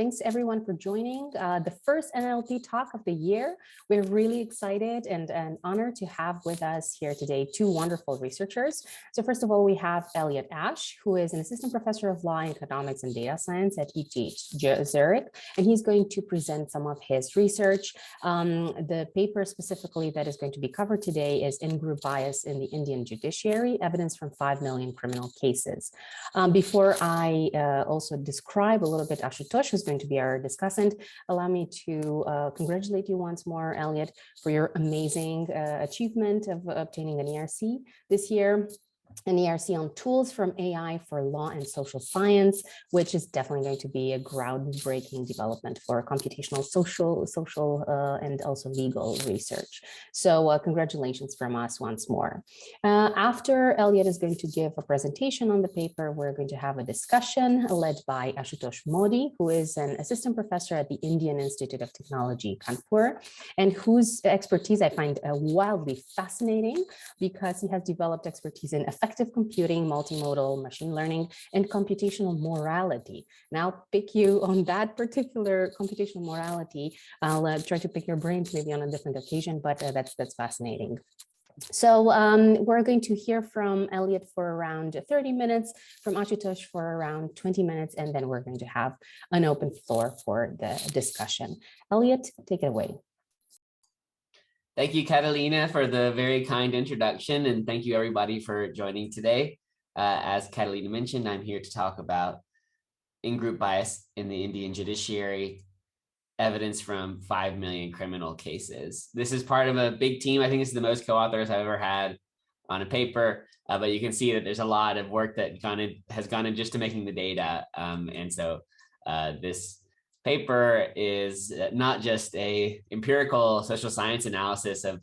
thanks everyone for joining the first NLLP talk of the year. We're really excited and honored to have with us here today two wonderful researchers. So first of all, we have Elliott Ash, who is an assistant professor of law, economics, and data science at ETH Zurich, and he's going to present some of his research. The paper specifically that is going to be covered today is Ingroup bias in the Indian judiciary, evidence from 5 million criminal cases. Before I also describe a little bit Ashutosh, who's going to be our discussant, allow me to congratulate you once more, Elliott, for your amazing achievement of obtaining an ERC this year. An ERC on tools from AI for law and social science, which is definitely going to be a groundbreaking development for computational social and also legal research. So congratulations from us once more. After Elliott is going to give a presentation on the paper, we're going to have a discussion led by Ashutosh Modi, who is an assistant professor at the Indian Institute of Technology, Kanpur, and whose expertise I find wildly fascinating because he has developed expertise in effective computing, multimodal machine learning, and computational morality. Now, pick you on that particular computational morality. I'll try to pick your brains maybe on a different occasion, but that's fascinating. So we're going to hear from Elliott for around 30 minutes, from Ashutosh for around 20 minutes, and then we're going to have an open floor for the discussion. Elliott, take it away. Thank you, Catalina, for the very kind introduction, and thank you everybody for joining today. As Catalina mentioned, I'm here to talk about in-group bias in the Indian judiciary, evidence from 5 million criminal cases. This is part of a big team. I think this is the most co-authors I've ever had on a paper, but you can see that there's a lot of work that has gone in just to making the data. And so this paper is not just a empirical social science analysis of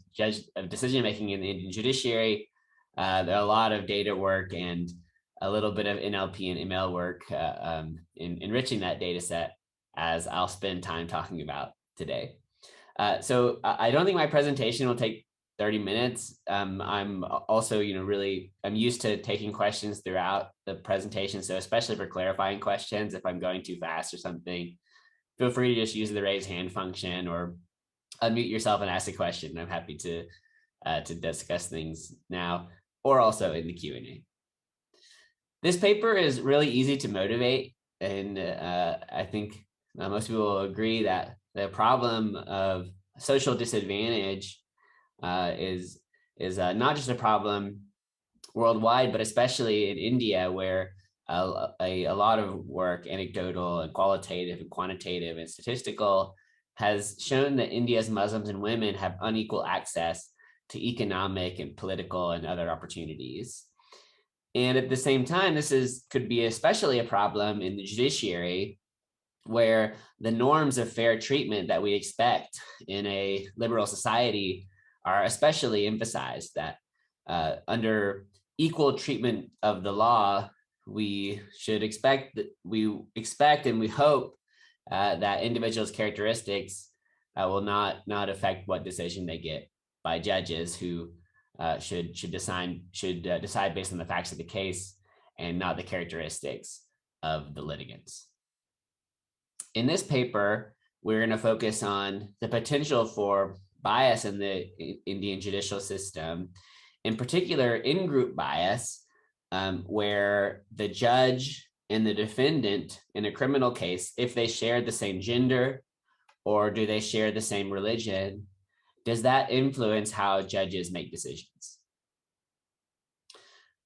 decision-making in the Indian judiciary. There are a lot of data work and a little bit of NLP and ML work in enriching that data set, as I'll spend time talking about today. So I don't think my presentation will take 30 minutes. I'm also, I'm used to taking questions throughout the presentation. So especially for clarifying questions, if I'm going too fast or something, feel free to just use the raise hand function or unmute yourself and ask a question. I'm happy to discuss things now or also in the Q&A. This paper is really easy to motivate, and I think most people will agree that the problem of social disadvantage is not just a problem worldwide, but especially in India, where a lot of work, anecdotal and qualitative and quantitative and statistical, has shown that India's Muslims and women have unequal access to economic and political and other opportunities. And at the same time, could be especially a problem in the judiciary, where the norms of fair treatment that we expect in a liberal society are especially emphasized, that under equal treatment of the law, we expect and we hope that individuals' characteristics will not affect what decision they get by judges who should decide based on the facts of the case and not the characteristics of the litigants. In this paper, we're going to focus on the potential for bias in the Indian judicial system, in particular in-group bias, where the judge and the defendant in a criminal case, if they share the same gender or do they share the same religion, does that influence how judges make decisions?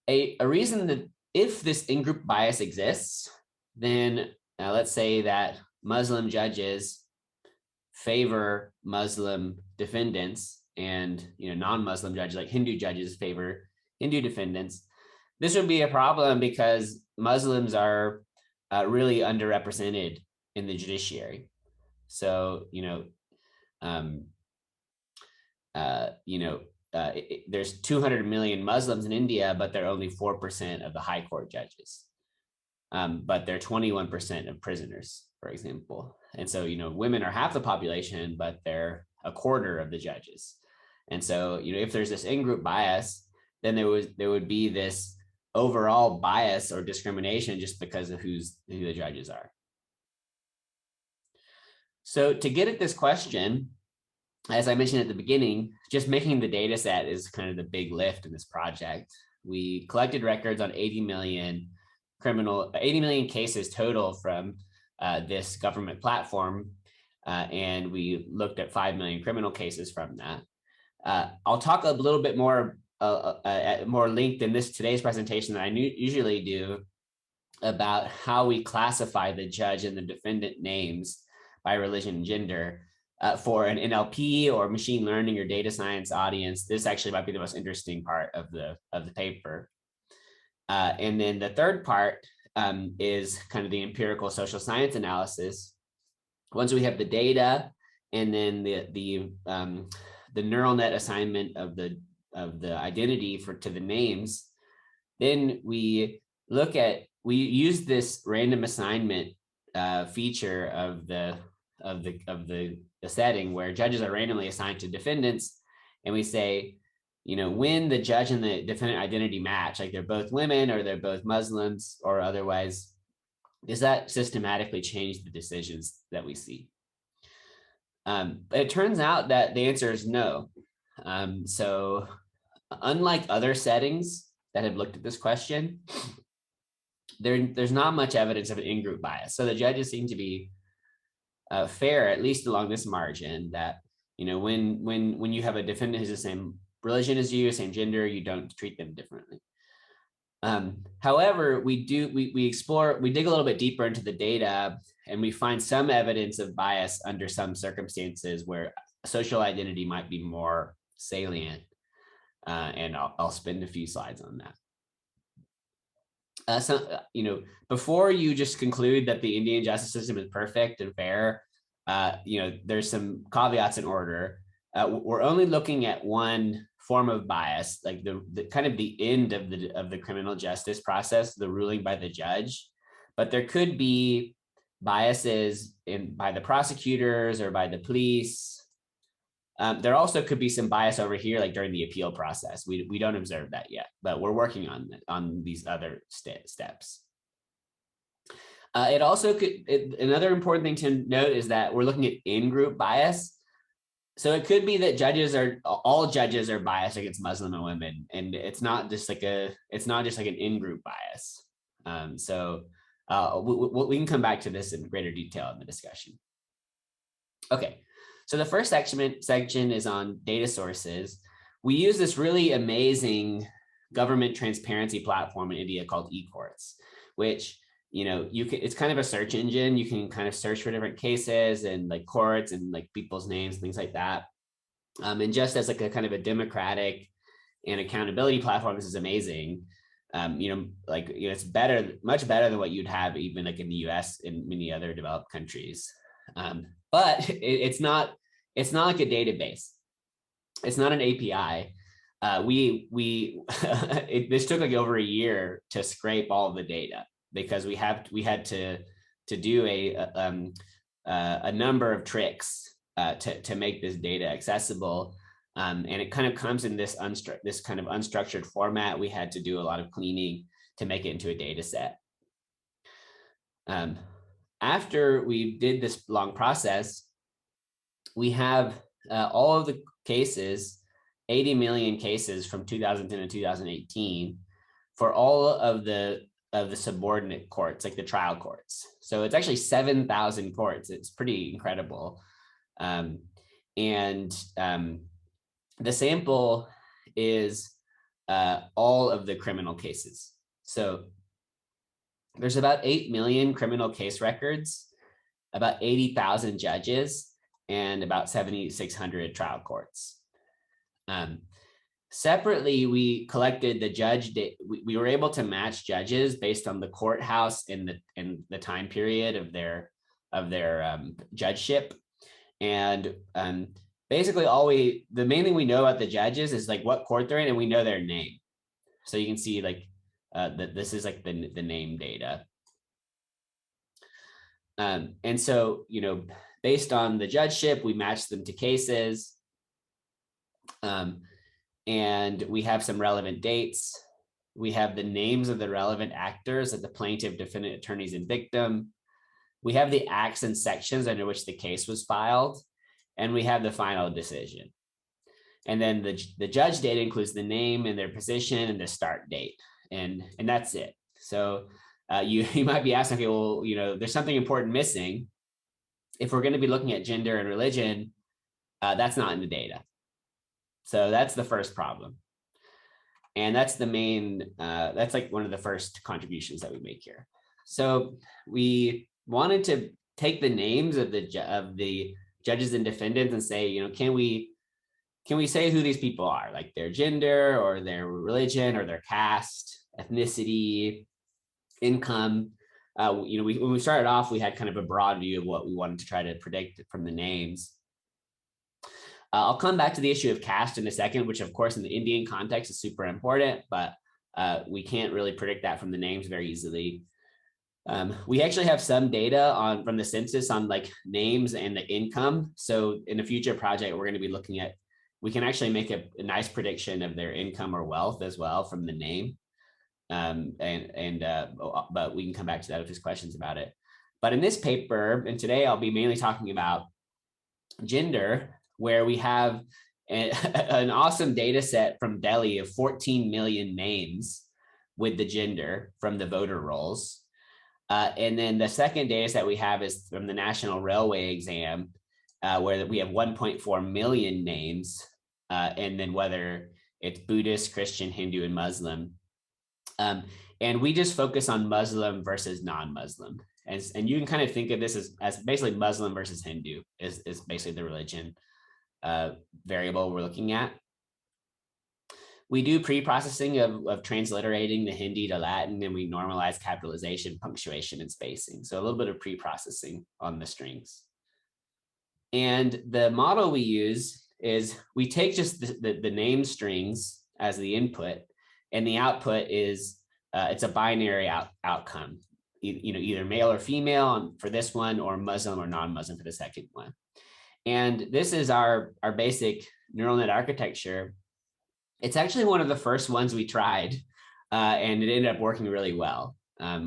A reason that if this in-group bias exists, then let's say that Muslim judges favor Muslim defendants and non-Muslim judges like Hindu judges favor Hindu defendants. This would be a problem because Muslims are really underrepresented in the judiciary. So, there's 200 million Muslims in India, but they're only 4% of the high court judges. But they're 21% of prisoners, for example. And so, women are half the population, but they're a quarter of the judges. And so, if there's this in-group bias, then there would be this overall bias or discrimination just because of who the judges are. So to get at this question, as I mentioned at the beginning, just making the data set is kind of the big lift in this project. We collected records on 80 million cases total from this government platform, and we looked at 5 million criminal cases from that. I'll talk a little bit more more linked in today's presentation than I usually do about how we classify the judge and the defendant names by religion and gender. For an NLP or machine learning or data science audience, this actually might be the most interesting part of the paper. And then the third part is kind of the empirical social science analysis. Once we have the data and then the neural net assignment of the identity to the names, then we use this random assignment feature of the setting where judges are randomly assigned to defendants, and we say, when the judge and the defendant identity match, like they're both women or they're both Muslims or otherwise, does that systematically change the decisions that we see? It turns out that the answer is no. So unlike other settings that have looked at this question, there's not much evidence of an in-group bias. So the judges seem to be fair, at least along this margin, that when you have a defendant who's the same religion as you, same gender, you don't treat them differently. However, we dig a little bit deeper into the data, and we find some evidence of bias under some circumstances where social identity might be more salient. And I'll spend a few slides on that. Before you just conclude that the Indian justice system is perfect and fair, there's some caveats in order. We're only looking at one form of bias, like the kind of the end of the criminal justice process, the ruling by the judge, but there could be biases by the prosecutors or by the police. There also could be some bias over here, like during the appeal process. We don't observe that yet, but we're working on these other steps. It also another important thing to note is that we're looking at in-group bias. So it could be that all judges are biased against Muslim and women, and it's not just like an in-group bias. We can come back to this in greater detail in the discussion. Okay, so the first section is on data sources. We use this really amazing government transparency platform in India called eCourts, which it's kind of a search engine. You can kind of search for different cases and like courts and like people's names, things like that. And just as like a kind of a democratic and accountability platform, this is amazing. It's much better than what you'd have even like in the US and many other developed countries. But it's not like a database. It's not an API. This took like over a year to scrape all of the data, because we had to do a number of tricks to make this data accessible, and it kind of comes in this kind of unstructured format. We had to do a lot of cleaning to make it into a data set. After we did this long process, we have all of the cases, 80 million cases from 2010 to 2018 for all of the subordinate courts, like the trial courts. So it's actually 7,000 courts. It's pretty incredible. The sample is all of the criminal cases. So there's about 8 million criminal case records, about 80,000 judges, and about 7,600 trial courts. Separately, we collected the judge data. We were able to match judges based on the courthouse and the time period of their judgeship. And basically the main thing we know about the judges is like what court they're in, and we know their name. So you can see like that this is like the name data. And so, based on the judgeship, we matched them to cases. And we have some relevant dates. We have the names of the relevant actors, like the plaintiff, defendant, attorneys, and victim. we have the acts and sections under which the case was filed, and we have the final decision. And then the judge data includes the name and their position and the start date, and that's it. So you might be asking, okay, well, there's something important missing. If we're going to be looking at gender and religion, that's not in the data. So that's the first problem. And that's the main, that's like one of the first contributions that we make here. So we wanted to take the names of the judges and defendants and say, can we say who these people are, like their gender or their religion or their caste, ethnicity, income. When we started off, we had kind of a broad view of what we wanted to try to predict from the names. I'll come back to the issue of caste in a second, which of course in the Indian context is super important, but we can't really predict that from the names very easily. We actually have some data from the census on like names and the income. So in a future project, we're going to be looking at, we can actually make a nice prediction of their income or wealth as well from the name. But we can come back to that if there's questions about it. But in this paper, and today I'll be mainly talking about gender, where we have an awesome data set from Delhi of 14 million names with the gender from the voter rolls. And then the second data set we have is from the National Railway exam, where we have 1.4 million names, and then whether it's Buddhist, Christian, Hindu, and Muslim. And we just focus on Muslim versus non-Muslim. And you can kind of think of this as basically Muslim versus Hindu is basically the religion variable we're looking at. We do pre-processing of transliterating the Hindi to Latin, and we normalize capitalization, punctuation, and spacing. So a little bit of pre-processing on the strings. And the model we use is we take just the name strings as the input, and the output is it's a binary outcome, either male or female for this one, or Muslim or non-Muslim for the second one. And this is our basic neural net architecture. It's actually one of the first ones we tried, and it ended up working really well,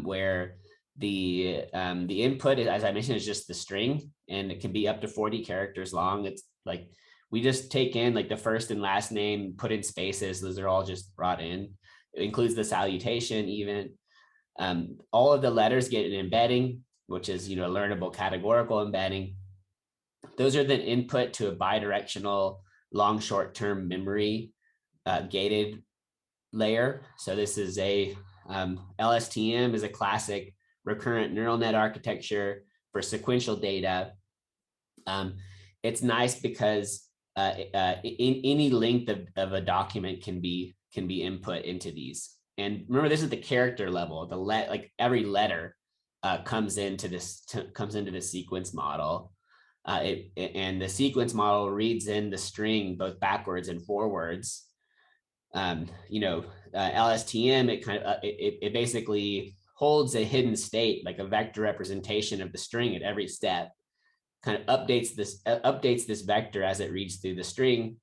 where the input, as I mentioned, is just the string, and it can be up to 40 characters long. It's like we just take in like the first and last name, put in spaces. Those are all just brought in. It includes the salutation even. All of the letters get an embedding, which is, learnable categorical embedding. Those are then input to a bidirectional long short-term memory gated layer. So this is a LSTM is a classic recurrent neural net architecture for sequential data. It's nice because any length of a document can be input into these. And remember, this is the character level. Like every letter comes into the sequence model. And the sequence model reads in the string both backwards and forwards. LSTM, it basically holds a hidden state, like a vector representation of the string at every step, kind of updates this vector as it reads through the string.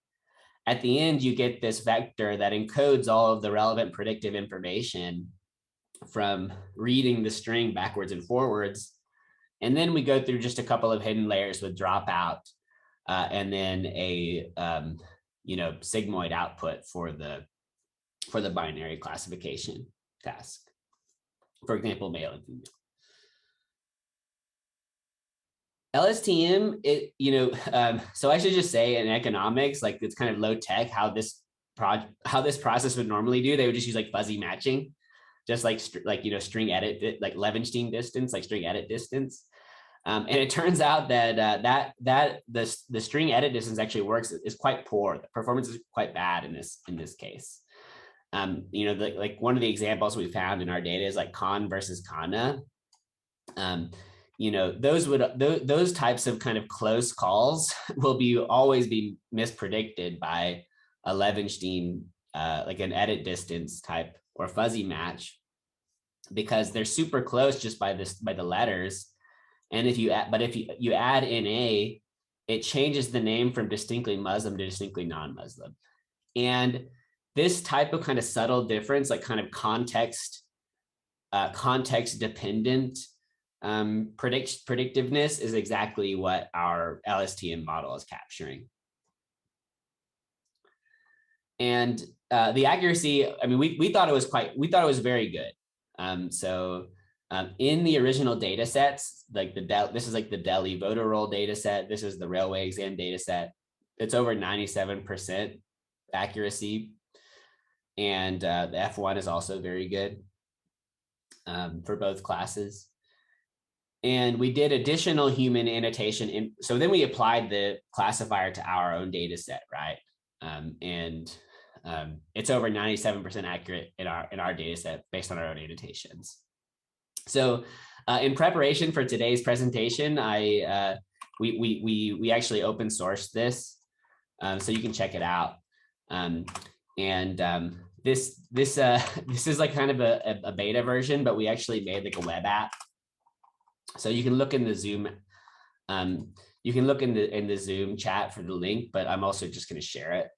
At the end, you get this vector that encodes all of the relevant predictive information from reading the string backwards and forwards. And then we go through just a couple of hidden layers with dropout, and then a sigmoid output for the binary classification task. For example, male and female. LSTM, so I should just say in economics, like it's kind of low tech how this process would normally do. They would just use like fuzzy matching, just like string edit, like Levenstein distance, like string edit distance. And it turns out that the string edit distance actually works is quite poor. The performance is quite bad in this case. Like one of the examples we found in our data is like Khan versus Kana. Those types of kind of close calls will always be mispredicted by a Levenstein, like an edit distance type or fuzzy match, because they're super close just by the letters. And if you add NA, it changes the name from distinctly Muslim to distinctly non-Muslim. And this type of kind of subtle difference, like kind of context dependent predictiveness is exactly what our LSTM model is capturing. And the accuracy, I mean, we thought it was very good. In the original data sets, like this is like the Delhi voter roll data set. This is the railway exam data set. It's over 97% accuracy. And the F1 is also very good for both classes. And we did additional human annotation. So then we applied the classifier to our own data set, right? It's over 97% accurate in our data set based on our own annotations. So in preparation for today's presentation, we actually open sourced this, so you can check it out. This is like kind of a beta version, but we actually made like a web app. So you can look in the Zoom, you can look in the Zoom chat for the link, but I'm also just going to share it.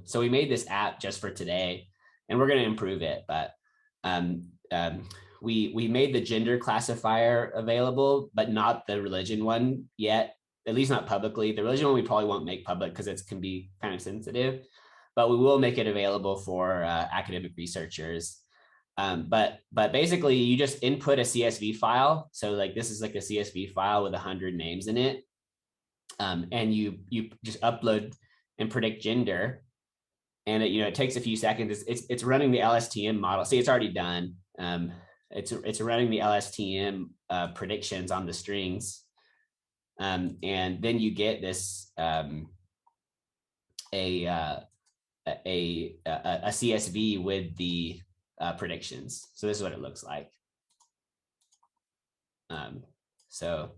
So we made this app just for today, and we're going to improve it. But we made the gender classifier available, but not the religion one yet, at least not publicly. The religion one we probably won't make public because it can be kind of sensitive, but we will make it available for academic researchers. But basically you just input a CSV file. So like this is like a CSV file with 100 names in it. And you just upload and predict gender. And it takes a few seconds. It's running the LSTM model. See, it's already done. It's running the LSTM predictions on the strings. And then you get this a CSV with the predictions. So this is what it looks like. So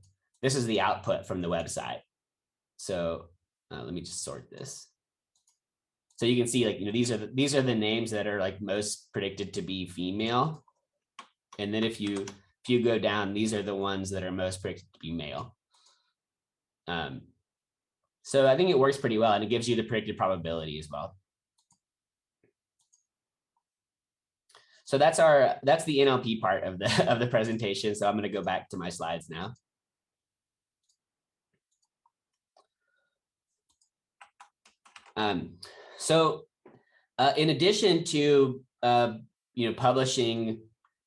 this is the output from the website. So let me just sort this. So you can see, like, these are the names that are like most predicted to be female. And then if you go down, these are the ones that are most predicted to be male. So I think it works pretty well, and it gives you the predicted probability as well. So that's the NLP part of the presentation. So I'm going to go back to my slides now. In addition to publishing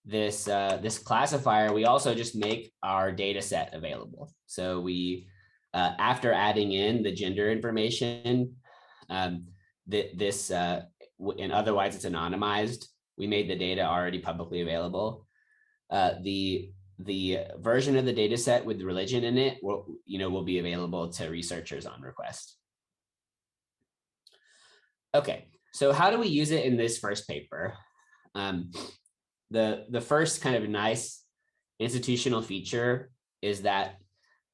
this classifier, we also just make our data set available. So we after adding in the gender information, and otherwise it's anonymized, we made the data already publicly available. The version of the data set with religion in it will be available to researchers on request. Okay, so how do we use it in this first paper? The first kind of nice institutional feature is that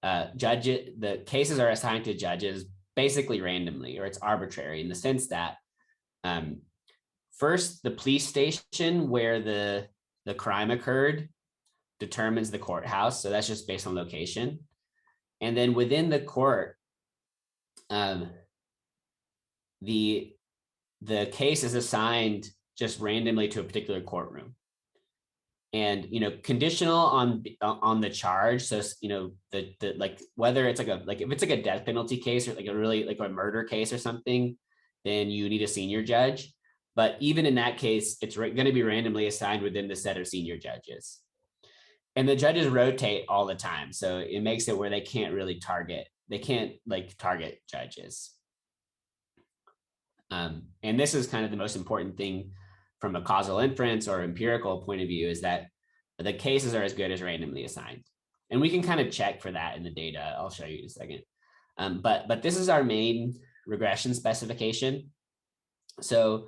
the cases are assigned to judges basically randomly, or it's arbitrary, in the sense that first, the police station where the crime occurred determines the courthouse. So that's just based on location. And then within the court, the case is assigned just randomly to a particular courtroom. And conditional on the charge. So like whether it's if it's like a death penalty case, or like a murder case or something, then you need a senior judge. But even in that case, it's going to be randomly assigned within the set of senior judges. And the judges rotate all the time. So it makes it where they can't really target judges. And this is kind of the most important thing from a causal inference or empirical point of view, is that the cases are as good as randomly assigned. And we can kind of check for that in the data. I'll show you in a second. But this is our main regression specification. So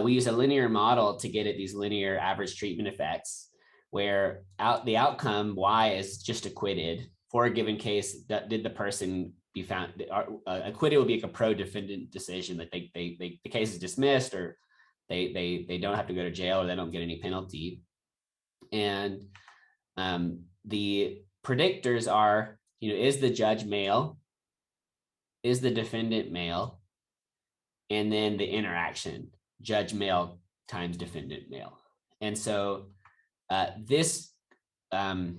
we use a linear model to get at these linear average treatment effects, where the outcome Y is just acquitted for a given case. That did the person be found acquitted would be like a pro-defendant decision, that the case is dismissed, or they don't have to go to jail, or they don't get any penalty. And the predictors are, is the judge male, is the defendant male, and then the interaction, judge male times defendant male. And so this a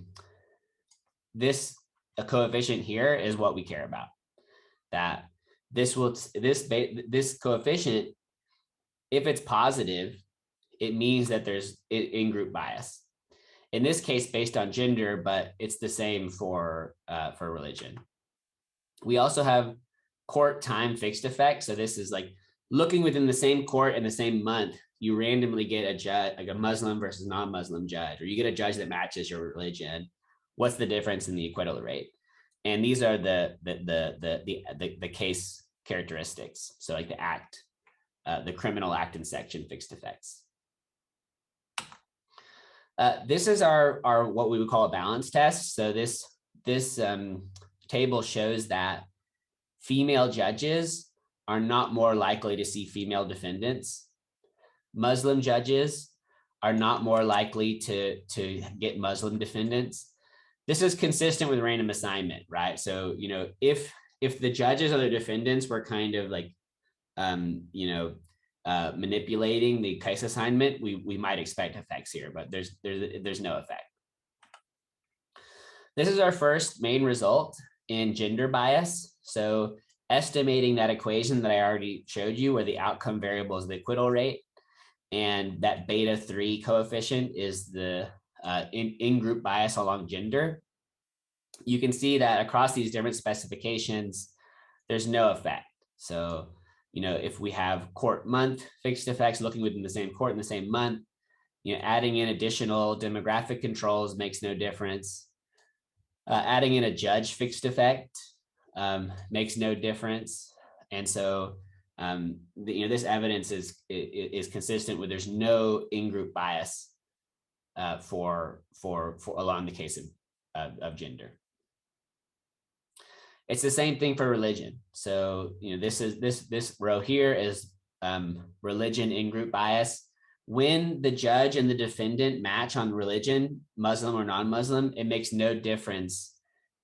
coefficient here is what we care about. That this coefficient, if it's positive, it means that there's in-group bias. In this case, based on gender, but it's the same for religion. We also have court time fixed effect. So this is like looking within the same court in the same month, you randomly get a judge, like a Muslim versus non-Muslim judge, or you get a judge that matches your religion. What's the difference in the acquittal rate? And these are the case characteristics. So like the criminal act and section fixed effects. This is our what we would call a balance test. So this table shows that female judges are not more likely to see female defendants. Muslim judges are not more likely to get Muslim defendants. This is consistent with random assignment, right? So, you know, if the judges or the defendants were kind of like, manipulating the case assignment, we might expect effects here, but there's no effect. This is our first main result in gender bias. So estimating that equation that I already showed you, where the outcome variable is the acquittal rate, and that beta 3 coefficient is the in-group bias along gender. You can see that across these different specifications, there's no effect. So, you know, if we have court month fixed effects looking within the same court in the same month, you know, adding in additional demographic controls makes no difference. Adding in a judge fixed effect makes no difference. And so, this evidence is consistent with there's no in-group bias for along the case of gender. It's the same thing for religion. So, you know, this row here is religion in-group bias. When the judge and the defendant match on religion, Muslim or non-Muslim, it makes no difference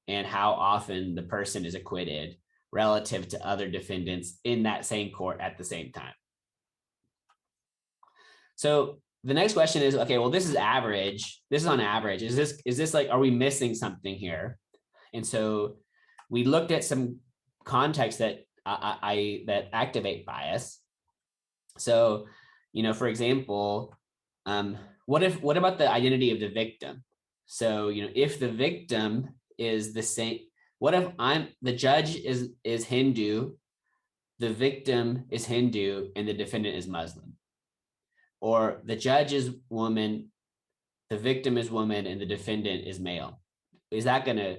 in how often the person is acquitted relative to other defendants in that same court at the same time. So the next question is, okay, well, this is average. This is on average. Is this like, are we missing something here? And so we looked at some contexts that that activate bias. So, you know, for example, what about the identity of the victim? So, you know, if the victim is the same, what if the judge is Hindu, the victim is Hindu, and the defendant is Muslim? Or the judge is woman, the victim is woman, and the defendant is male? Is that gonna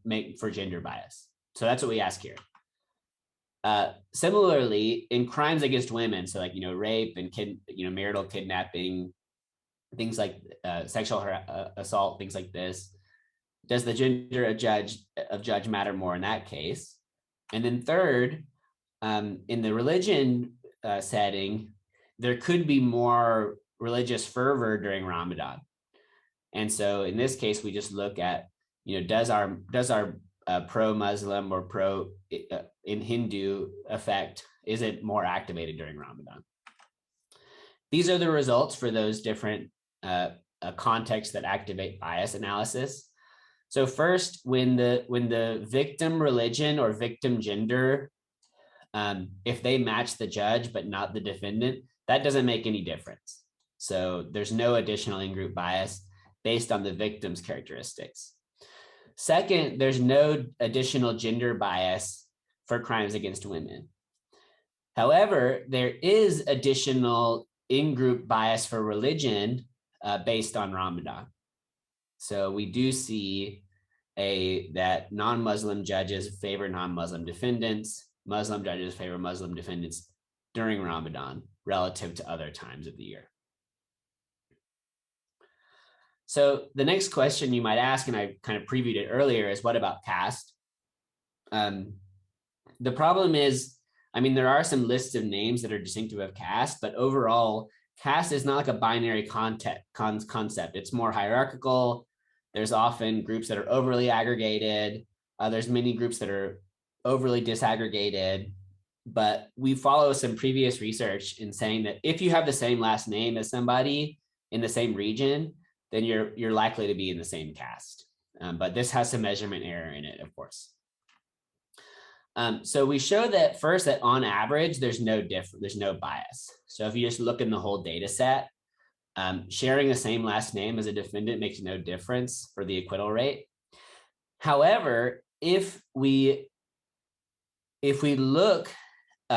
make for gender bias? So that's what we ask here. Similarly, in crimes against women, so like, you know, rape and marital kidnapping, things like sexual assault, things like this, does the gender of judge matter more in that case? And then third, in the religion setting, there could be more religious fervor during Ramadan. And so in this case, we just look at, you know, does our pro-Muslim or pro in Hindu effect, is it more activated during Ramadan? These are the results for those different contexts that activate bias analysis. So first, when the victim religion or victim gender, if they match the judge but not the defendant, that doesn't make any difference. So there's no additional in-group bias based on the victim's characteristics. Second, there's no additional gender bias for crimes against women. However, there is additional in-group bias for religion based on Ramadan. So we do see that non-Muslim judges favor non-Muslim defendants, Muslim judges favor Muslim defendants during Ramadan relative to other times of the year. So the next question you might ask, and I kind of previewed it earlier, is what about caste? The problem is, I mean, there are some lists of names that are distinctive of caste, but overall, caste is not like a binary concept. It's more hierarchical. There's often groups that are overly aggregated. There's many groups that are overly disaggregated. But we follow some previous research in saying that if you have the same last name as somebody in the same region, then you're likely to be in the same caste. But this has some measurement error in it, of course. So we show that first that on average, there's no bias. So if you just look in the whole data set, sharing the same last name as a defendant makes no difference for the acquittal rate. However, if we look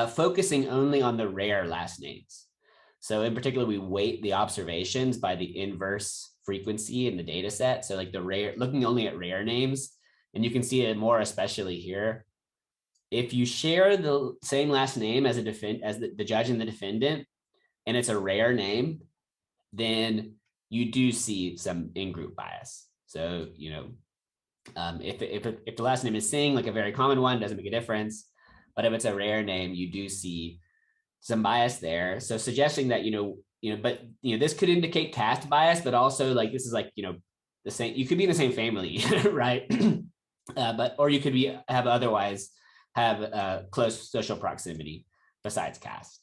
focusing only on the rare last names, so in particular, we weight the observations by the inverse frequency in the data set. So like looking only at rare names, and you can see it more especially here. If you share the same last name as the judge and the defendant, and it's a rare name, then you do see some in-group bias. So, if the last name is Singh, like a very common one, doesn't make a difference. But if it's a rare name, you do see some bias there. So suggesting that, this could indicate caste bias, but also like, this is like, the same, you could be in the same family, right? Or you could otherwise have close social proximity besides caste.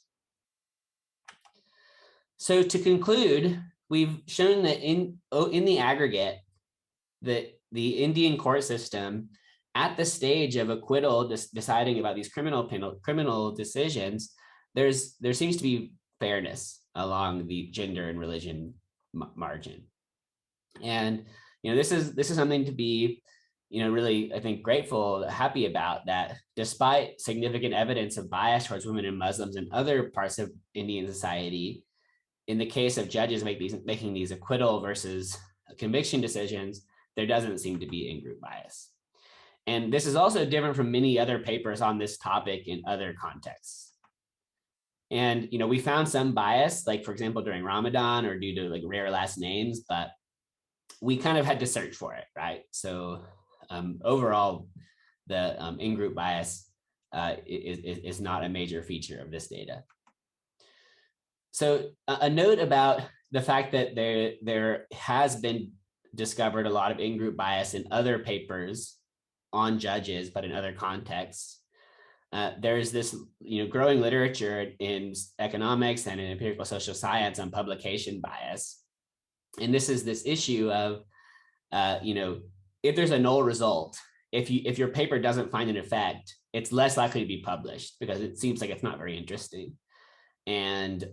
So to conclude, we've shown that in the aggregate, that the Indian court system at the stage of acquittal, deciding about these criminal decisions, there seems to be fairness along the gender and religion margin. And, this is something to be, really, I think, grateful, happy about, that despite significant evidence of bias towards women and Muslims in other parts of Indian society, in the case of judges making these acquittal versus conviction decisions, there doesn't seem to be in-group bias. And this is also different from many other papers on this topic in other contexts. And, we found some bias, like, for example, during Ramadan or due to like rare last names, but we kind of had to search for it, right? So overall, the in-group bias is not a major feature of this data. So a note about the fact that there has been discovered a lot of in-group bias in other papers on judges, but in other contexts. There's this growing literature in economics and in empirical social science on publication bias. And this is this issue of, if there's a null result, if your paper doesn't find an effect, it's less likely to be published because it seems like it's not very interesting.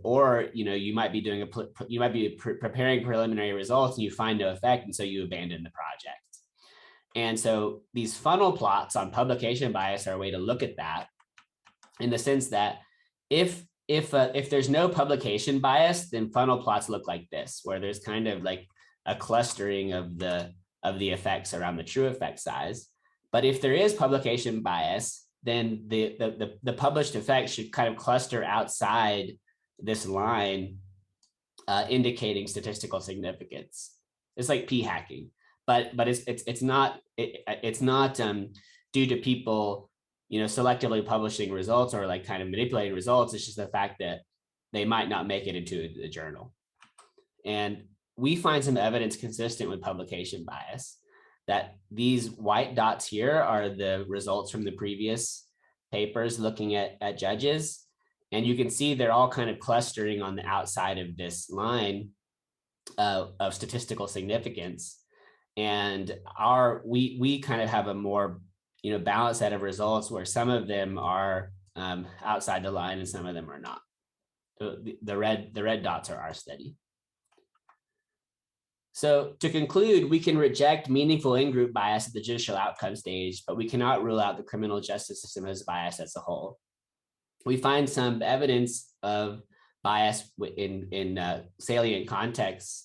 Or you might be preparing preliminary results and you find no effect, and so you abandon the project. And so these funnel plots on publication bias are a way to look at that, in the sense that if there's no publication bias, then funnel plots look like this, where there's kind of like a clustering of the effects around the true effect size. But if there is publication bias, then the published effects should kind of cluster outside this line, indicating statistical significance. It's like p-hacking, but it's not due to people selectively publishing results or like kind of manipulating results. It's just the fact that they might not make it into the journal. And we find some evidence consistent with publication bias, that these white dots here are the results from the previous papers looking at judges. And you can see they're all kind of clustering on the outside of this line of statistical significance. And we kind of have a more balanced set of results where some of them are outside the line and some of them are not. So the red dots are our study. So to conclude, we can reject meaningful in-group bias at the judicial outcome stage, but we cannot rule out the criminal justice system as biased as a whole. We find some evidence of bias in salient contexts,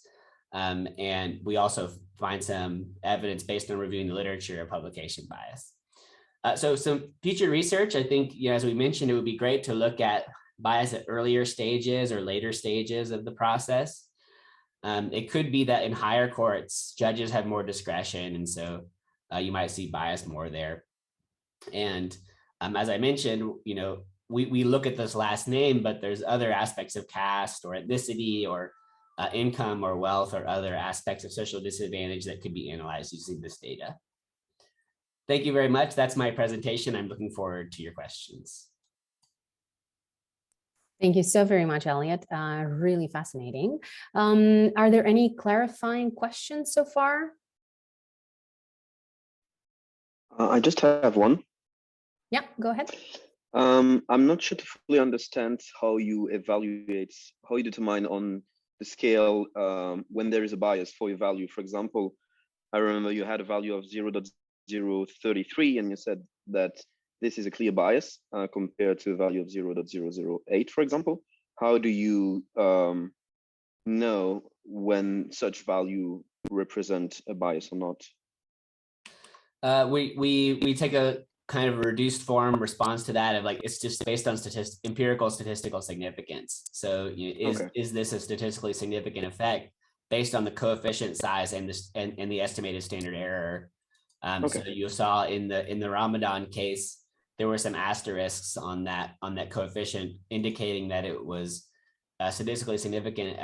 and we also find some evidence based on reviewing the literature of publication bias. So some future research, I think, as we mentioned, it would be great to look at bias at earlier stages or later stages of the process. It could be that in higher courts, judges have more discretion, and so you might see bias more there. And as I mentioned, we look at this last name, but there's other aspects of caste or ethnicity or income or wealth or other aspects of social disadvantage that could be analyzed using this data. Thank you very much. That's my presentation. I'm looking forward to your questions. Thank you so very much, Elliott. Really fascinating. Are there any clarifying questions so far? I just have one. Yeah, go ahead. I'm not sure to fully understand how you determine on the scale when there is a bias for your value. For example, I remember you had a value of 0.033 and you said that this is a clear bias compared to the value of 0.008, for example. How do you know when such value represent a bias or not? We take a kind of reduced form response to that of like, it's just based on empirical statistical significance. So is this a statistically significant effect based on the coefficient size and the estimated standard error? So you saw in the Ramadan case, there were some asterisks on that coefficient indicating that it was statistically significant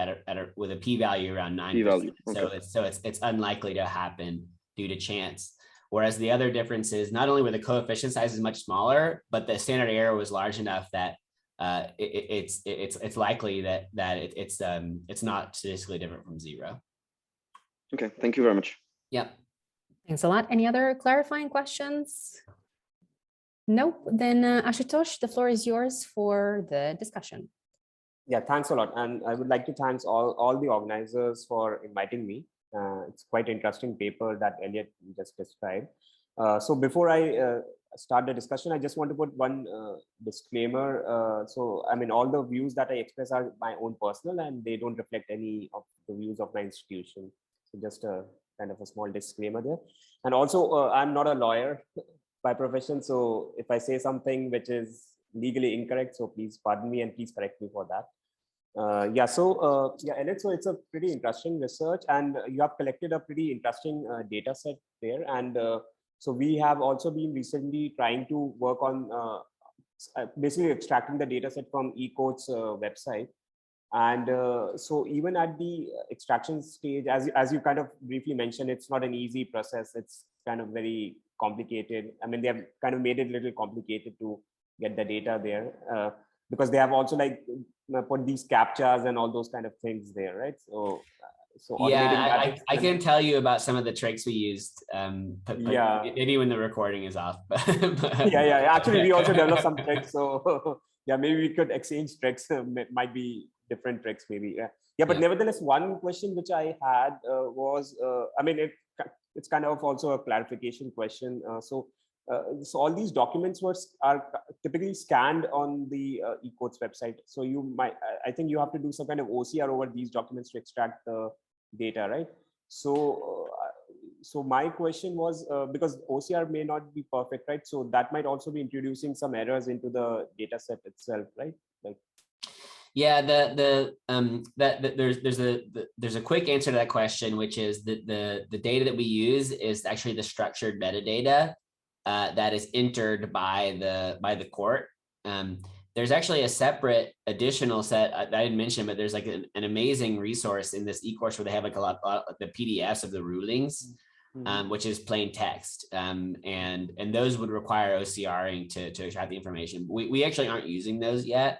with a p-value around 9%. So it's unlikely to happen due to chance. Whereas the other difference is not only were the coefficient size is much smaller, but the standard error was large enough that it's likely that it's not statistically different from 0. Okay, thank you very much. Yep. Thanks a lot. Any other clarifying questions? Nope. Then Ashutosh, the floor is yours for the discussion. Yeah, thanks a lot. And I would like to thank all the organizers for inviting me. It's quite interesting paper that Elliott just described. So before I start the discussion, I just want to put one disclaimer. So, I mean, all the views that I express are my own personal and they don't reflect any of the views of my institution. So just a kind of a small disclaimer there. And also, I'm not a lawyer by profession. So if I say something which is legally incorrect, so please pardon me and please correct me for that. Elliott, so it's a pretty interesting research and you have collected a pretty interesting data set there. And so we have also been recently trying to work on basically extracting the data set from eCourt's website. And so even at the extraction stage, as you kind of briefly mentioned, it's not an easy process. It's kind of very complicated. I mean, they have kind of made it a little complicated to get the data there because they have also like put these captchas and all those kind of things there, right? So yeah, I can tell you about some of the tricks we used, but maybe when the recording is off. yeah. Actually, we also developed some tricks. So yeah, maybe we could exchange tricks. Might be different tricks, maybe. But nevertheless, one question which I had was, I mean, it's kind of also a clarification question. So all these documents are typically scanned on the eCourt's website. So I think you have to do some kind of OCR over these documents to extract the data, right? So my question was, because OCR may not be perfect, right? So that might also be introducing some errors into the data set itself, right? Like, yeah, there's a quick answer to that question, which is that the data that we use is actually the structured metadata that is entered by the court. There's actually a separate additional set I didn't mention, but there's like an amazing resource in this e-course where they have like a lot of the PDFs of the rulings, which is plain text, and those would require OCRing to extract the information. We actually aren't using those yet.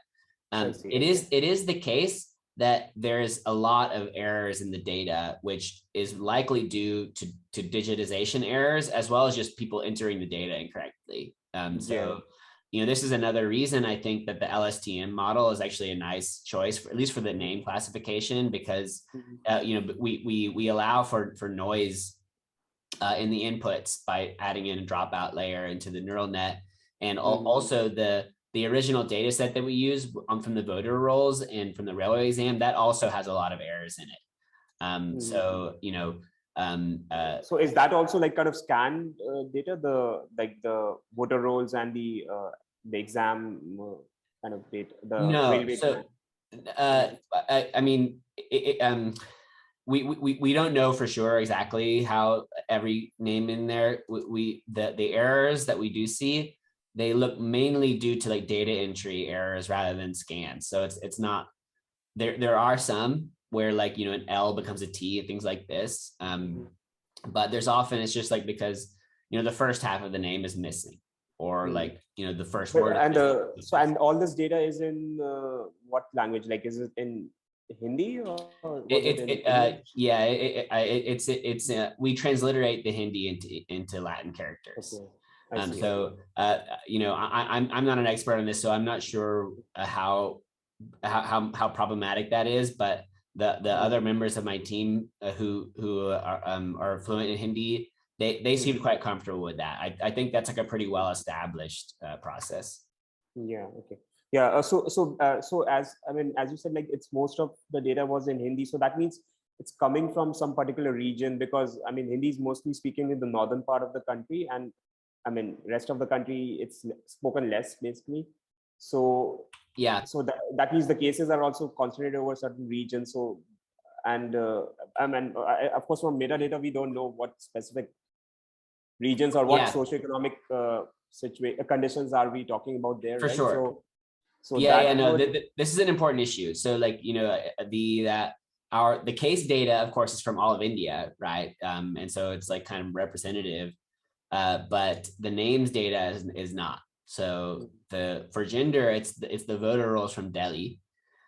It is the case that there's a lot of errors in the data, which is likely due to digitization errors, as well as just people entering the data incorrectly. This is another reason I think that the LSTM model is actually a nice choice, at least for the name classification, because we allow for noise in the inputs by adding in a dropout layer into the neural net, and also the original data set that we use from the voter rolls and from the railway exam, that also has a lot of errors in it. So is that also like kind of scanned data, the voter rolls and the exam kind of data? No, so I mean, we don't know for sure exactly how every name in there. The errors that we do see, they look mainly due to like data entry errors rather than scans. So it's not there are some where like an L becomes a T and things like this. But there's often it's just like because the first half of the name is missing. or like, the first But- word. And and all this data is in what language? Like, is it in Hindi or was it in English? We transliterate the Hindi into Latin characters. Okay. I see. So I'm not an expert on this, so I'm not sure how problematic that is, but the other members of my team who are fluent in Hindi, they seem quite comfortable with that. I think that's like a pretty well established process. Yeah. Okay. Yeah. So as you said, like it's most of the data was in Hindi, so that means it's coming from some particular region, because Hindi is mostly speaking in the northern part of the country, and rest of the country it's spoken less basically. So yeah. So that means the cases are also concentrated over certain regions. So, and of course from metadata we don't know what specific regions or what socioeconomic conditions are we talking about there. For right? sure. So this is an important issue. So like, the case data, of course, is from all of India, right? And so it's like kind of representative, but the names data is not. So for gender, it's the voter rolls from Delhi.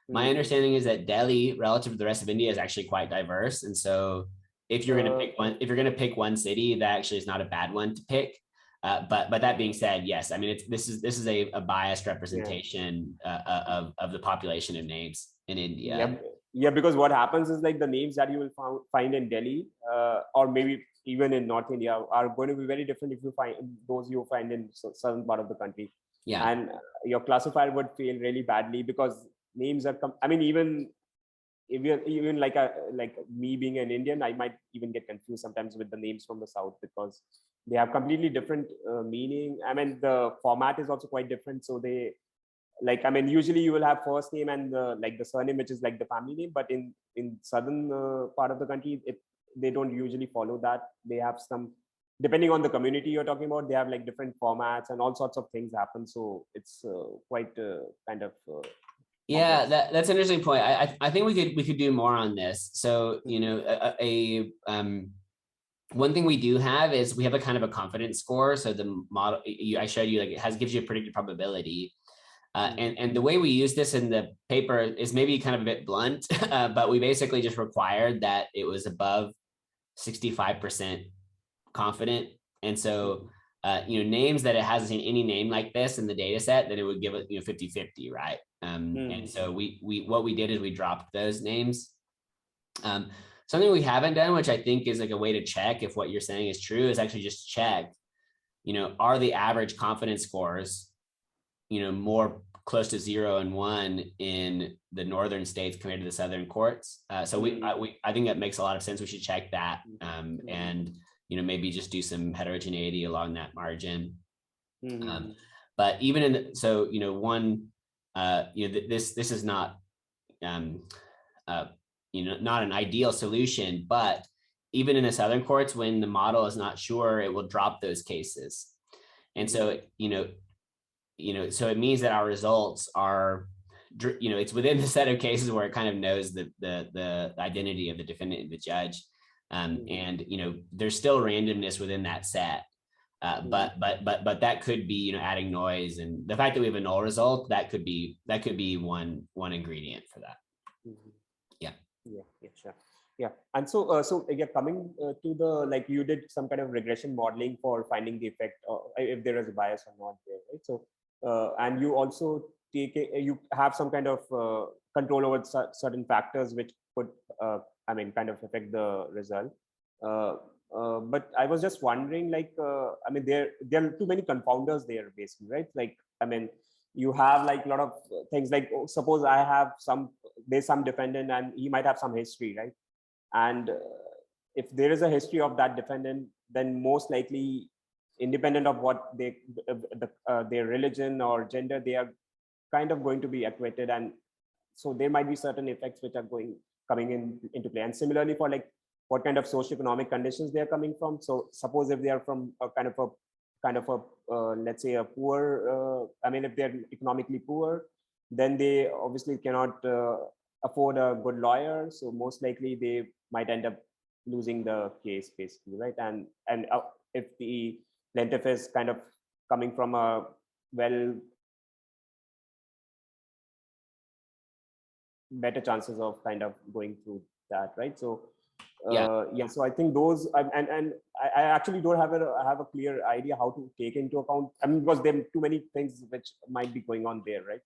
My understanding is that Delhi, relative to the rest of India, is actually quite diverse. And so if you're going to pick one city, that actually is not a bad one to pick. But that being said, yes, this is a biased representation of the population of names in India. Yeah, because what happens is like the names that you will find in Delhi, or maybe even in North India, are going to be very different if you find those you find in southern part of the country. Yeah, and your classifier would fail really badly, because names are even like me being an Indian, I might even get confused sometimes with the names from the south, because they have completely different meaning. The format is also quite different. So they usually you will have first name and the surname, which is like the family name, but in southern part of the country, they don't usually follow that. They have some, depending on the community you're talking about, they have like different formats and all sorts of things happen. So it's quite kind of yeah, that's an interesting point. I think we could do more on this. So one thing we do have is we have a kind of a confidence score. So the model I showed you, like it gives you a predicted probability. And the way we use this in the paper is maybe kind of a bit blunt, but we basically just required that it was above 65% confident. And so, names that it hasn't seen any name like this in the data set, then it would give it, 50-50, right? And so what we did is we dropped those names. Something we haven't done, which I think is like a way to check if what you're saying is true, is actually just check, are the average confidence scores, more close to 0 and 1 in the northern states compared to the southern courts. So I think that makes a lot of sense. We should check that, and maybe just do some heterogeneity along that margin. But even in this is not not an ideal solution, but even in the southern courts, when the model is not sure, it will drop those cases. And so so it means that our results are, it's within the set of cases where it kind of knows the identity of the defendant and the judge. And there's still randomness within that set. But that could be, adding noise, and the fact that we have a null result, that could be one ingredient for that. Yeah, sure. Yeah. And so coming to the, you did some kind of regression modeling for finding the effect, or if there is a bias or not there, right? So and you also you have some kind of control over certain factors which could kind of affect the result. But I was just wondering, there are too many confounders there basically, right? You have a lot of things, suppose there's some defendant and he might have some history, right? And if there is a history of that defendant, then most likely, independent of what their religion or gender, they are kind of going to be acquitted. And so there might be certain effects which are coming into play. And similarly for what kind of socioeconomic conditions they are coming from. So suppose if they are from a kind of a let's say a poor, if they're economically poor, then they obviously cannot afford a good lawyer. So most likely they might end up losing the case basically, right? And if the plaintiff is kind of coming from a better chances of kind of going through that, right? So yeah, so I think those, and I actually don't have a clear idea how to take into account, I mean, because there are too many things which might be going on there, right?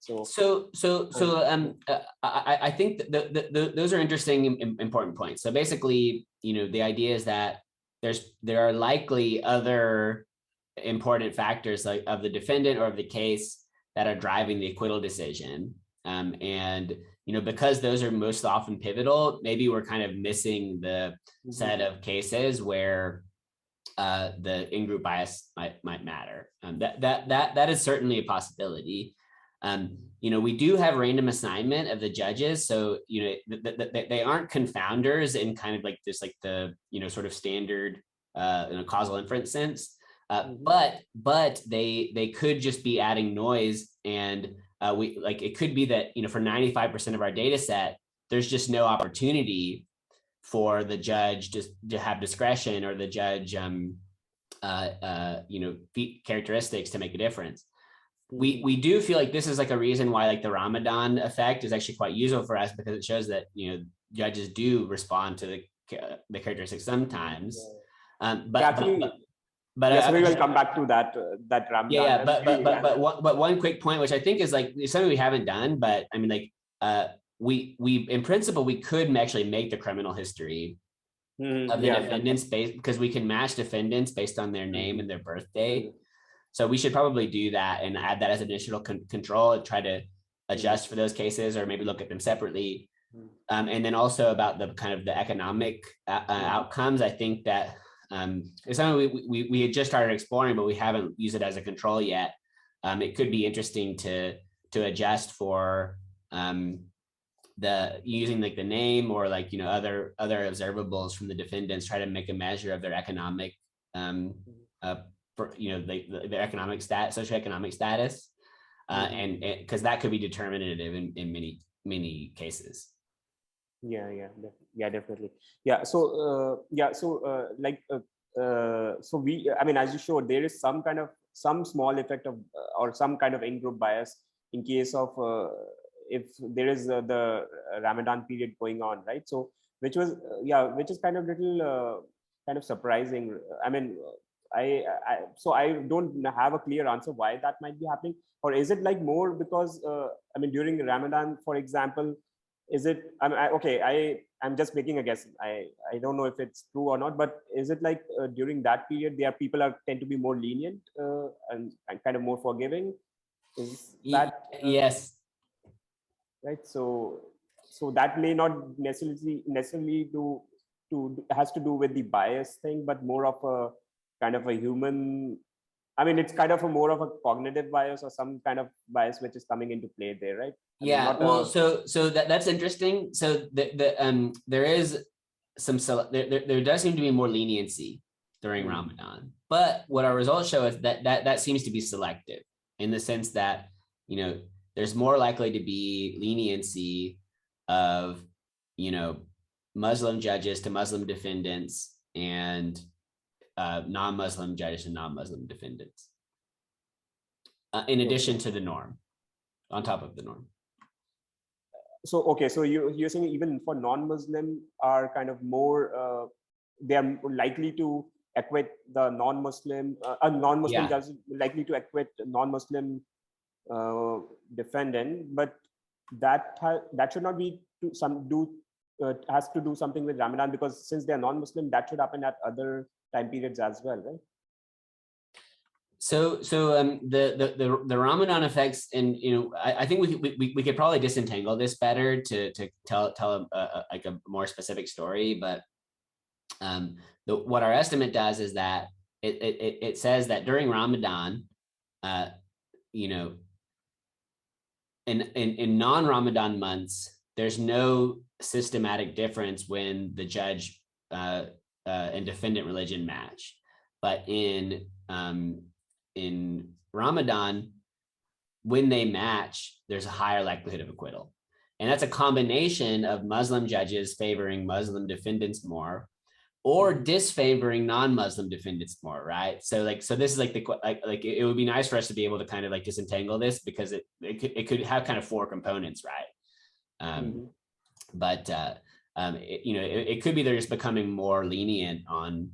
I think those are interesting, important points. So basically, the idea is that there are likely other important factors like of the defendant or of the case that are driving the acquittal decision, and because those are most often pivotal, maybe we're kind of missing the set of cases where the in-group bias might matter. That is certainly a possibility. We do have random assignment of the judges, so they aren't confounders in kind of like this, like the sort of standard causal inference sense, but they could just be adding noise, and it could be that for 95% of our data set, there's just no opportunity for the judge to have discretion, or the judge characteristics to make a difference. We do feel like this is like a reason why like the Ramadan effect is actually quite useful for us, because it shows that judges do respond to the characteristics sometimes. But we will come back to that Ramadan. But one quick point, which I think is like something we haven't done, but I mean, like we in principle we could actually make the criminal history of the defendants based, because we can match defendants based on their name and their birthday. So we should probably do that and add that as additional control and try to adjust for those cases, or maybe look at them separately. And then also about the kind of the economic outcomes, I think that it's something we had just started exploring, but we haven't used it as a control yet. It could be interesting to adjust for using like the name, or like other observables from the defendants, try to make a measure of their economic the economic socioeconomic status, and because that could be determinative in many cases. Definitely. So we, I mean, as you showed, there is some small effect of or some kind of in-group bias in case of if there is the Ramadan period going on, right? So which is kind of little kind of surprising. I mean, so I don't have a clear answer why that might be happening, or is it like more because I mean, during Ramadan, for example, is it, I'm just making a guess, I don't know if it's true or not, but is it like during that period people tend to be more lenient and kind of more forgiving? Is that yes, right? So that may not necessarily has to do with the bias thing, but more of a kind of a human, I mean, it's kind of more of a cognitive bias or some kind of bias which is coming into play there, right? So that's interesting. So there is there does seem to be more leniency during Ramadan, but what our results show is that seems to be selective, in the sense that there's more likely to be leniency of Muslim judges to Muslim defendants, and non-Muslim judges and non-Muslim defendants, in addition to the norm, on top of the norm. So you're saying even for non-Muslim are kind of more they are likely to acquit the non-Muslim judge, likely to acquit non-Muslim defendant, but that should not be has to do something with Ramadan, because since they are non-Muslim, that should happen at other time periods as well, right? So the Ramadan effects, and I think we could probably disentangle this better to tell like a more specific story, but what our estimate does is that it says that during Ramadan, in non-Ramadan months, there's no systematic difference when the judge and defendant religion match, but in Ramadan, when they match, there's a higher likelihood of acquittal, and that's a combination of Muslim judges favoring Muslim defendants more, or disfavoring non-Muslim defendants more, right? So this is like it would be nice for us to be able to kind of like disentangle this, because it could have kind of four components, right? But it could be they're just becoming more lenient on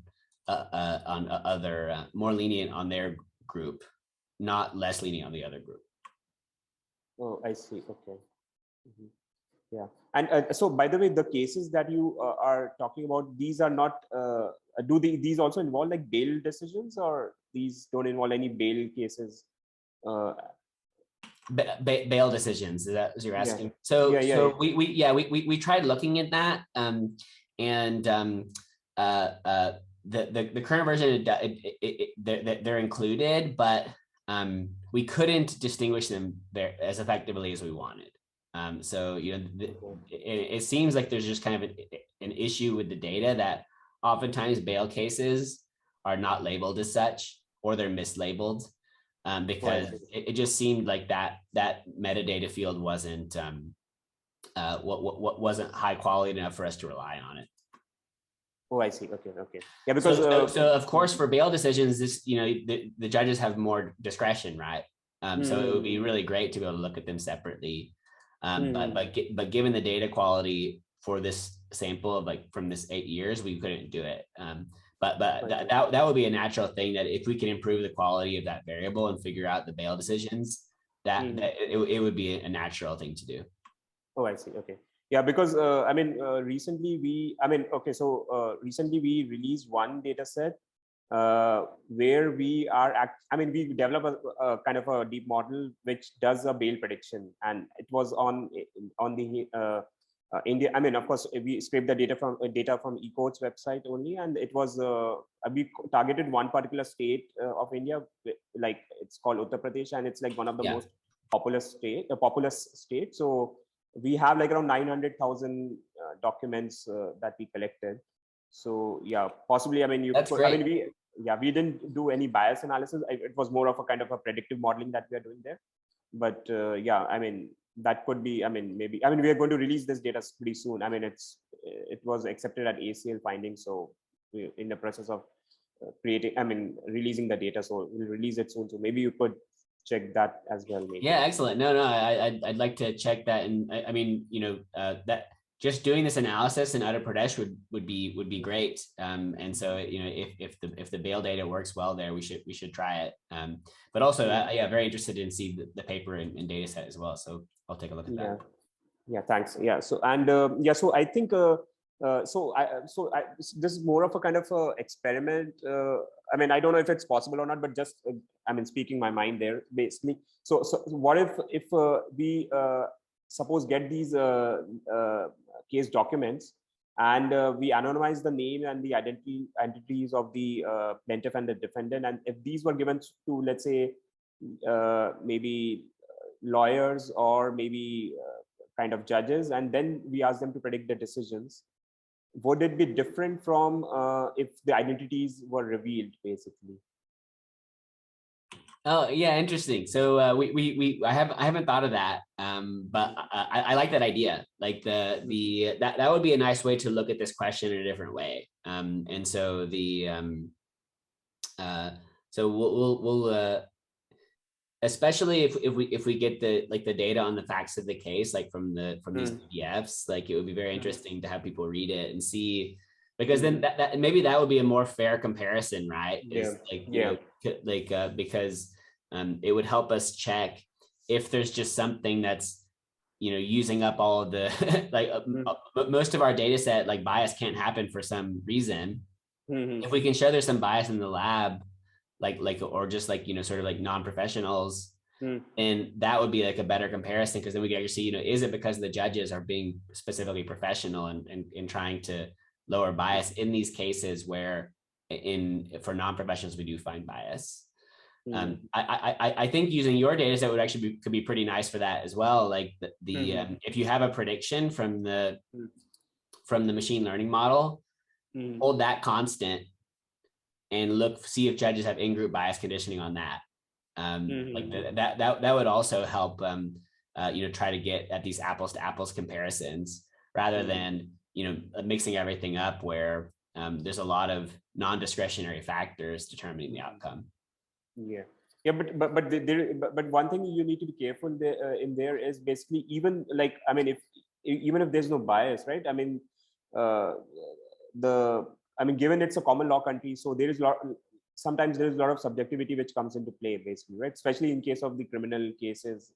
more lenient on their group, not less lenient on the other group. Oh, I see. Okay. Yeah. And so, by the way, the cases that you are talking about, these are not, these also involve like bail decisions, or these don't involve any bail cases? Bail decisions, is that what you're asking? Yeah. We tried looking at that, the current version, they're included, but we couldn't distinguish them there as effectively as we wanted. So it seems like there's just kind of an issue with the data that oftentimes bail cases are not labeled as such, or they're mislabeled, because it just seemed like that metadata field wasn't wasn't high quality enough for us to rely on it. Oh, I see. Okay. Yeah, because so of course for bail decisions, this the judges have more discretion, right? So it would be really great to be able to look at them separately. But given the data quality for this sample of like from this 8 years, we couldn't do it. But that would be a natural thing, that if we can improve the quality of that variable and figure out the bail decisions, that it would be a natural thing to do. Oh, I see. Okay. Yeah, because recently we released one data set where we are we develop a kind of a deep model which does a bail prediction, and it was on the India. Of course, we scraped the data from eCourt's website only, and it was we targeted one particular state of India, like it's called Uttar Pradesh, and it's like one of the most populous state. So we have like around 900,000 documents that we collected. So yeah, possibly, That's great. We didn't do any bias analysis. It was more of a kind of a predictive modeling that we are doing there. But that could be, maybe, we are going to release this data pretty soon. It was accepted at ACL findings. So we're in the process of releasing the data. So we'll release it soon. So maybe you could check that as well. Maybe. Yeah, excellent. No, I'd like to check that. And that just doing this analysis in Uttar Pradesh would be great. And so if the bail data works well there, we should try it. But also, very interested in see the paper and data set as well. So I'll take a look at that. Yeah, thanks. Yeah. So so I think this is more of a kind of a experiment. I don't know if it's possible or not, but just speaking my mind there basically. So what if we suppose get these case documents, and we anonymize the name and the identities of the plaintiff and the defendant, and if these were given to, let's say, maybe lawyers or maybe kind of judges, and then we ask them to predict the decisions, would it be different from if the identities were revealed, basically? Oh yeah, interesting. So I haven't thought of that, but I like that idea. Like that would be a nice way to look at this question in a different way. And so we'll especially if we get the data on the facts of the case, like from these PDFs, like it would be very interesting to have people read it and see, because then that maybe that would be a more fair comparison, right? Because it would help us check if there's just something that's using up all of the most of our data set, like bias can't happen for some reason. If we can show there's some bias in the lab, or just sort of like non-professionals, and that would be like a better comparison, because then we can actually see, is it because the judges are being specifically professional and trying to lower bias in these cases where for non-professionals we do find bias. I think using your data set would actually could be pretty nice for that as well. Like if you have a prediction from the machine learning model, hold that constant and see if judges have in-group bias conditioning on that. That would also help try to get at these apples to apples comparisons, rather than mixing everything up where there's a lot of non-discretionary factors determining the outcome. Yeah, but one thing you need to be careful there, in there is basically even like, I mean, even if there's no bias, right? I mean, given it's a common law country, so sometimes there is a lot of subjectivity which comes into play, basically, right? Especially in case of the criminal cases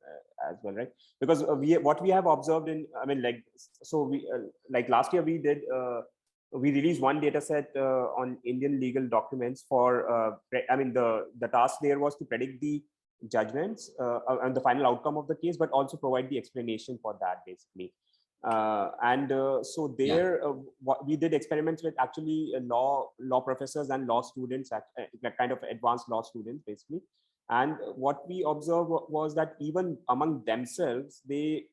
as well, right? Because what we have observed in, I mean, like, so we like last year we released one data set on Indian legal documents for, I mean, the task there was to predict the judgments and the final outcome of the case, but also provide the explanation for that, basically. So there, what we did experiments with actually law professors and law students, kind of advanced law students, basically. And what we observed was that even among themselves, they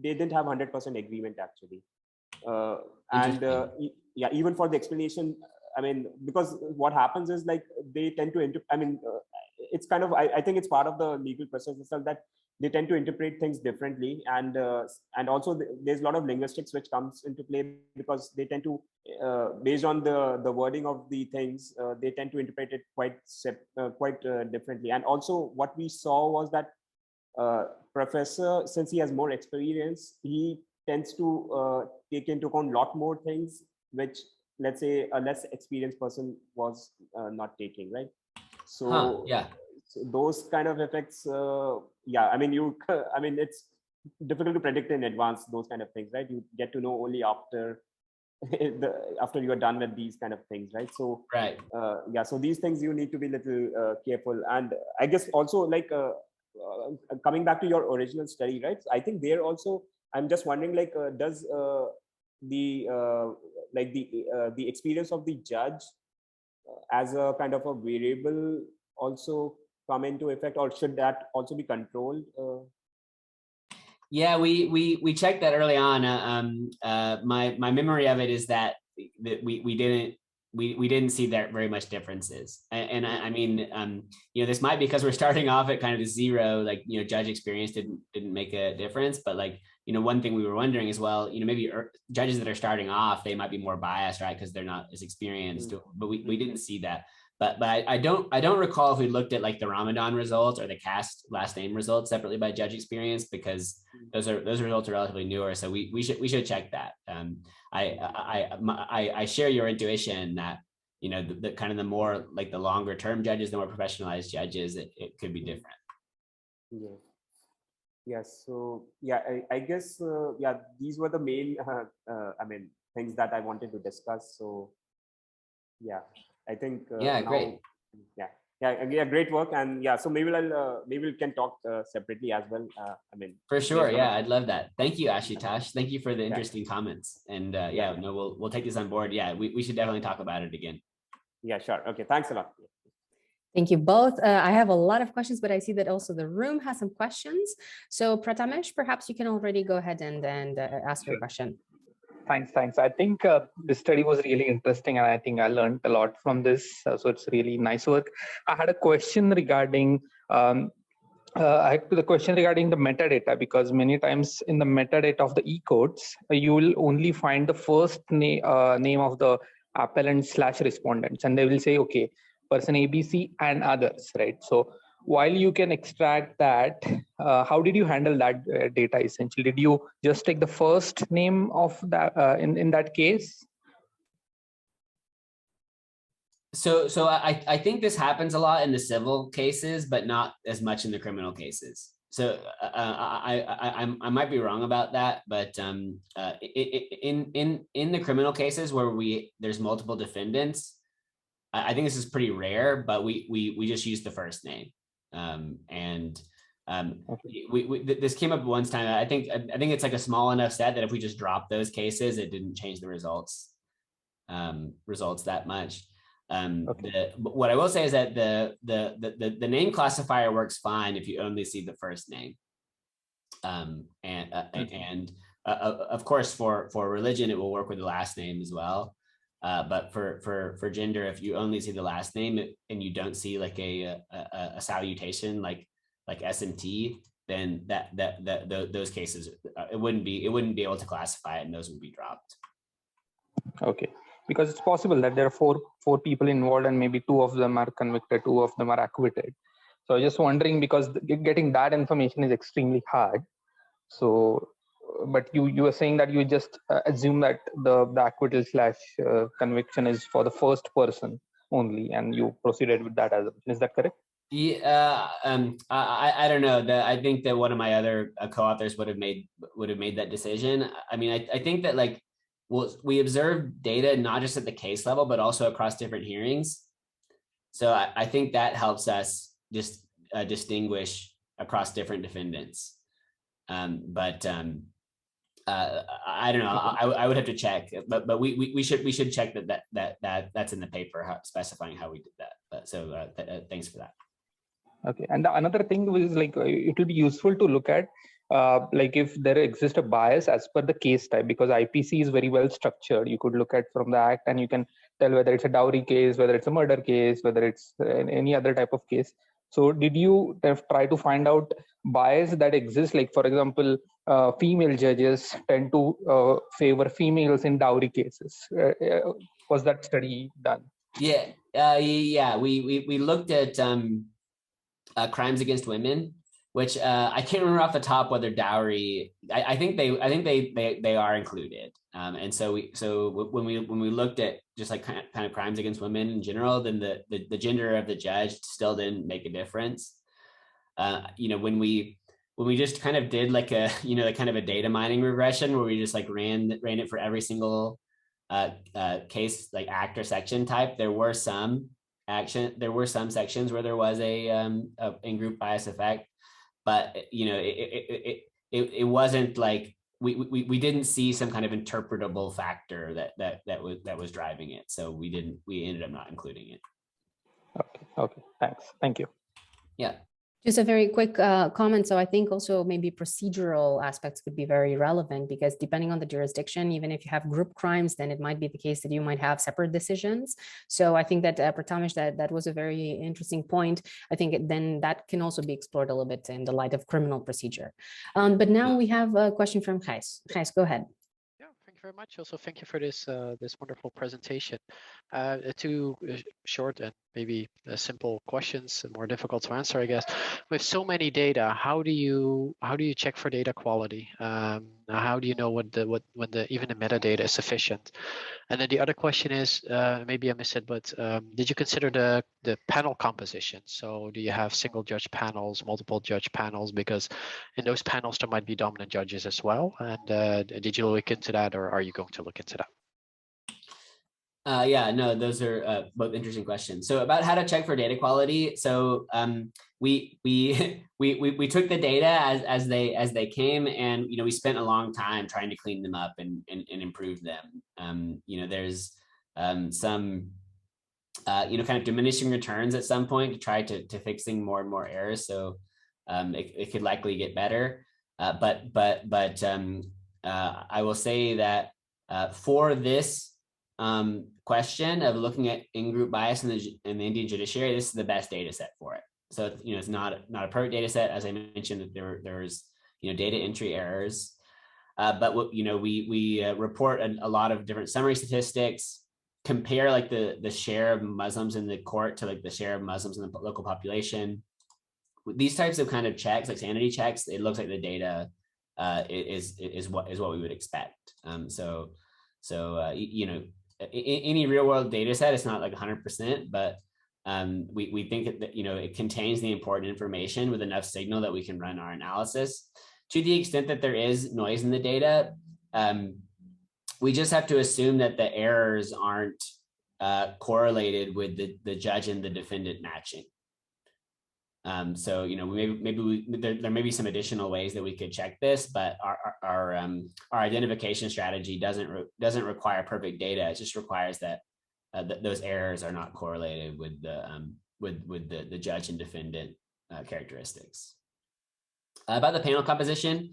didn't have 100% agreement, actually. Yeah, even for the explanation, I mean, because what happens is like they tend to it's kind of, I think it's part of the legal process itself that they tend to interpret things differently, and also there's a lot of linguistics which comes into play, because they tend to based on the wording of the things, they tend to interpret it quite differently. And also what we saw was that professor, since he has more experience, he tends to take into account a lot more things which, let's say, a less experienced person was not taking, right? So so those kind of effects, yeah, I mean, it's difficult to predict in advance, those kind of things, right? You get to know only after after you are done with these kind of things, right? So yeah, so these things you need to be a little careful. And I guess also, like, coming back to your original study, right? I think there also, I'm just wondering, like, does the experience of the judge as a kind of a variable also come into effect, or should that also be controlled? Yeah, we checked that early on. My memory of it is that we didn't see that very much differences. And I mean, you know, this might be because we're starting off at kind of a zero, like, you know, judge experience didn't make a difference. But, like, you know, one thing we were wondering as well, you know, maybe judges that are starting off, they might be more biased, right? Because they're not as experienced, but we didn't see that. But I don't recall if we looked at, like, the Ramadan results or the caste last name results separately by judge experience, because those results are relatively newer. So we should check that. I share your intuition that, you know, the kind of the more, like, the longer term judges, the more professionalized judges, it could be different. Yeah. Yes. So yeah, I guess yeah, these were the main I mean, things that I wanted to discuss. So yeah, I think yeah, now, great. Yeah, great work. And yeah, so maybe we can talk separately as well. I mean, for sure. Yeah, I'd love that. Thank you, Ashutosh. Thank you for the interesting comments. And yeah, no, we'll take this on board. Yeah, we should definitely talk about it again. Yeah, sure. Okay, thanks a lot. Thank you both. I have a lot of questions, but I see that also the room has some questions. So Prathamesh, perhaps you can already go ahead and ask your question. Thanks. I think this study was really interesting, and I think I learned a lot from this. So it's really nice work. I had a question regarding the metadata, because many times in the metadata of the e-codes, you will only find the first name of the appellant/respondents, and they will say, okay, person ABC and others, right? So while you can extract that, how did you handle that data essentially? Did you just take the first name of that in that case? So I think this happens a lot in the civil cases, but not as much in the criminal cases. So I might be wrong about that, but in the criminal cases where there's multiple defendants, I think this is pretty rare, but we just use the first name. This came up once time. I think it's like a small enough set that if we just drop those cases, it didn't change the results that much. What I will say is that the name classifier works fine if you only see the first name. Of course, for religion, it will work with the last name as well. But for gender, if you only see the last name and you don't see like a salutation like S&T, then those cases it wouldn't be able to classify it, and those would be dropped. Okay. because it's possible that there are four people involved and maybe two of them are convicted, two of them are acquitted. So I was just wondering, because getting that information is extremely hard. So, but you were saying that you just assume that the acquittal / conviction is for the first person only, and you proceeded with that assumption. Is that correct? Yeah, I don't know. I think that one of my other co-authors would have made that decision. I mean, I think that like, well, we observed data not just at the case level, but also across different hearings. So I think that helps us just distinguish across different defendants. But I don't know. I would have to check, but we should check that's in the paper specifying how we did that. But so thanks for that. Okay, and another thing was like it will be useful to look at like if there exists a bias as per the case type, because IPC is very well structured. You could look at from the act and you can tell whether it's a dowry case, whether it's a murder case, whether it's any other type of case. So did you try to find out bias that exists? Like, for example, female judges tend to favor females in dowry cases. Was that study done? Yeah, we looked at crimes against women, which I can't remember off the top whether dowry. I think they are included. And so when we looked at just like kind of crimes against women in general, then the gender of the judge still didn't make a difference. When we just kind of did like a kind of a data mining regression where we just like ran it for every single case, like act or section type, there were some sections where there was a in-group bias effect, but it wasn't like we didn't see some kind of interpretable factor that was driving it. So we ended up not including it. Okay, thank you. Yeah. Just a very quick comment. So I think also maybe procedural aspects could be very relevant, because depending on the jurisdiction, even if you have group crimes, then it might be the case that you might have separate decisions. So I think that Prathamesh, that was a very interesting point. I think then that can also be explored a little bit in the light of criminal procedure. But now we have a question from Gijs. Gijs, go ahead. Yeah, thank you very much. Also, thank you for this wonderful presentation. Two short and maybe simple questions, more difficult to answer, I guess. With so many data, how do you check for data quality? How do you know when even the metadata is sufficient? And then the other question is, maybe I missed it, but did you consider the panel composition? So do you have single judge panels, multiple judge panels? Because in those panels there might be dominant judges as well. And did you look into that, or are you going to look into that? Yeah, no, those are both interesting questions. So about how to check for data quality. So we took the data as they came, and we spent a long time trying to clean them up and improve them. There's some kind of diminishing returns at some point to try to fixing more and more errors. So it could likely get better. But I will say that for this question of looking at in-group bias in the Indian judiciary, this is the best data set for it. So it's not a perfect data set, as I mentioned, that there's data entry errors, but what we report a lot of different summary statistics, compare like the share of Muslims in the court to like the share of Muslims in the local population. These types of kind of checks, like sanity checks, it looks like the data is what we would expect. Any real world data set, it's not like 100%, but we think that it contains the important information with enough signal that we can run our analysis. To the extent that there is noise in the data, we just have to assume that the errors aren't correlated with the judge and the defendant matching. So there may be some additional ways that we could check this, but our identification strategy doesn't require perfect data. It just requires that those errors are not correlated with the judge and defendant characteristics. About the panel composition,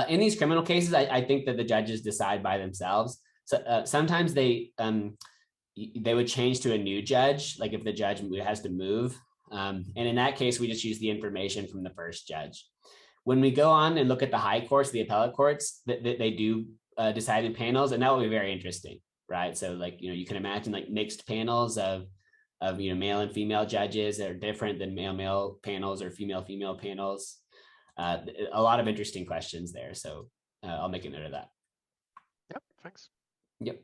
in these criminal cases, I think that the judges decide by themselves. So sometimes they would change to a new judge, like if the judge has to move. And in that case, we just use the information from the first judge. When we go on and look at the high courts, the appellate courts, they do decide in panels, and that will be very interesting. right? So like, you can imagine like mixed panels of male and female judges that are different than male panels or female panels. A lot of interesting questions there. So I'll make a note of that. Yep, thanks. Yep.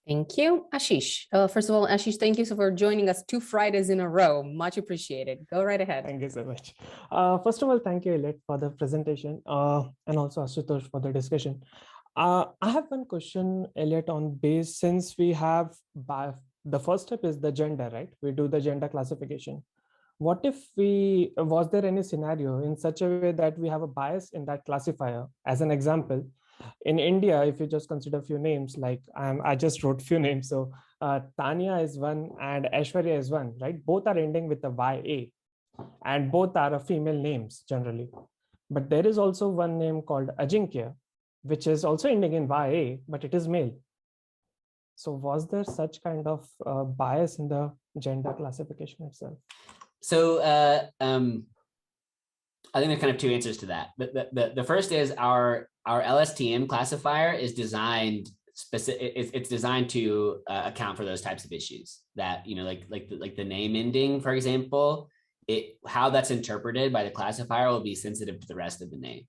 Thank you. Ashish. First of all, Ashish, thank you so for joining us 2 Fridays in a row. Much appreciated. Go right ahead. Thank you so much. First of all, thank you, Elliott, for the presentation, and also Ashutosh for the discussion. I have one question, Elliott, on base, since we have the first step is the gender, right? We do the gender classification. What if was there any scenario in such a way that we have a bias in that classifier? As an example, in India, if you just consider a few names, like I just wrote few names. So Tanaya is one and Aishwarya is one, right? Both are ending with a YA and both are female names generally. But there is also one name called Ajinkya, which is also ending in YA, but it is male. So was there such kind of bias in the gender classification itself? So I think there's kind of 2 answers to that. The first is our LSTM classifier is designed it's designed to account for those types of issues that, like the name ending, for example, how that's interpreted by the classifier will be sensitive to the rest of the name.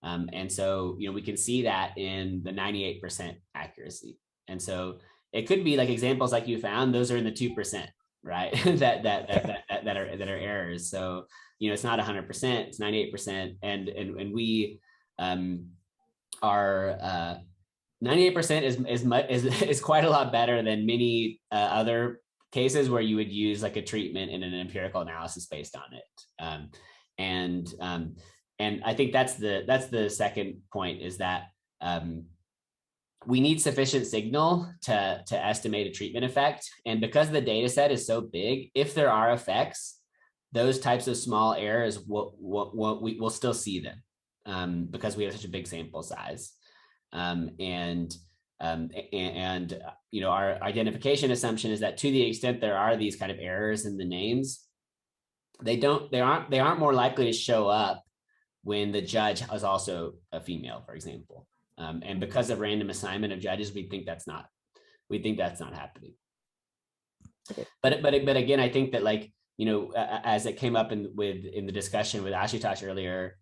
And so, we can see that in the 98% accuracy. And so it could be like examples like you found, those are in the 2%, right? that are errors. So, it's not 100%, it's 98%. And we are 98% is quite a lot better than many other cases where you would use like a treatment in an empirical analysis based on it. And I think that's the second point, is that we need sufficient signal to estimate a treatment effect. And because the data set is so big, if there are effects, those types of small errors we'll still see them because we have such a big sample size. And our identification assumption is that to the extent there are these kind of errors in the names, they aren't more likely to show up when the judge is also a female, for example. And because of random assignment of judges, we think that's not happening. Okay. But again, I think that, like, as it came up in the discussion with Ashutosh earlier,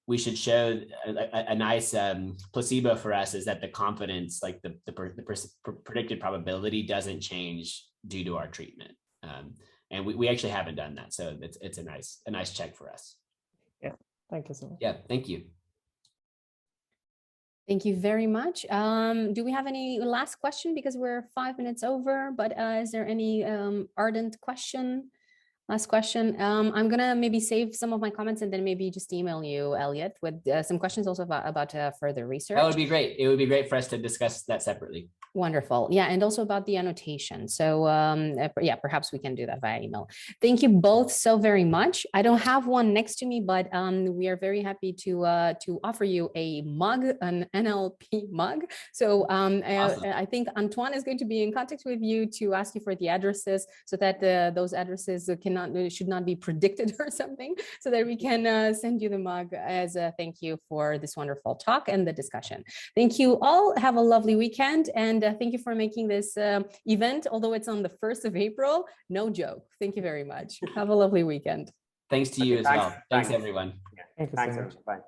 we should show a nice placebo for us is that the confidence, like the predicted probability, doesn't change due to our treatment. And we actually haven't done that, so it's a nice check for us. Yeah, thank you so much. Yeah, thank you. Thank you very much. Do we have any last question, because we're 5 minutes over, but is there any ardent question? Last question. I'm gonna maybe save some of my comments and then maybe just email you, Elliott, with some questions also about further research. That would be great. It would be great for us to discuss that separately. Wonderful. Yeah, and also about the annotation. So yeah, perhaps we can do that via email. Thank you both so very much. I don't have one next to me, but we are very happy to offer you a mug, an NLP mug. So awesome. I think Antoine is going to be in contact with you to ask you for the addresses, so that those addresses should not be predicted or something, so that we can send you the mug as a thank you for this wonderful talk and the discussion. Thank you all. Have a lovely weekend, and thank you for making this event, although it's on the 1st of April. No joke. Thank you very much. Have a lovely weekend. Thanks to you as well. Thanks everyone. Yeah. Thanks, everyone. Bye.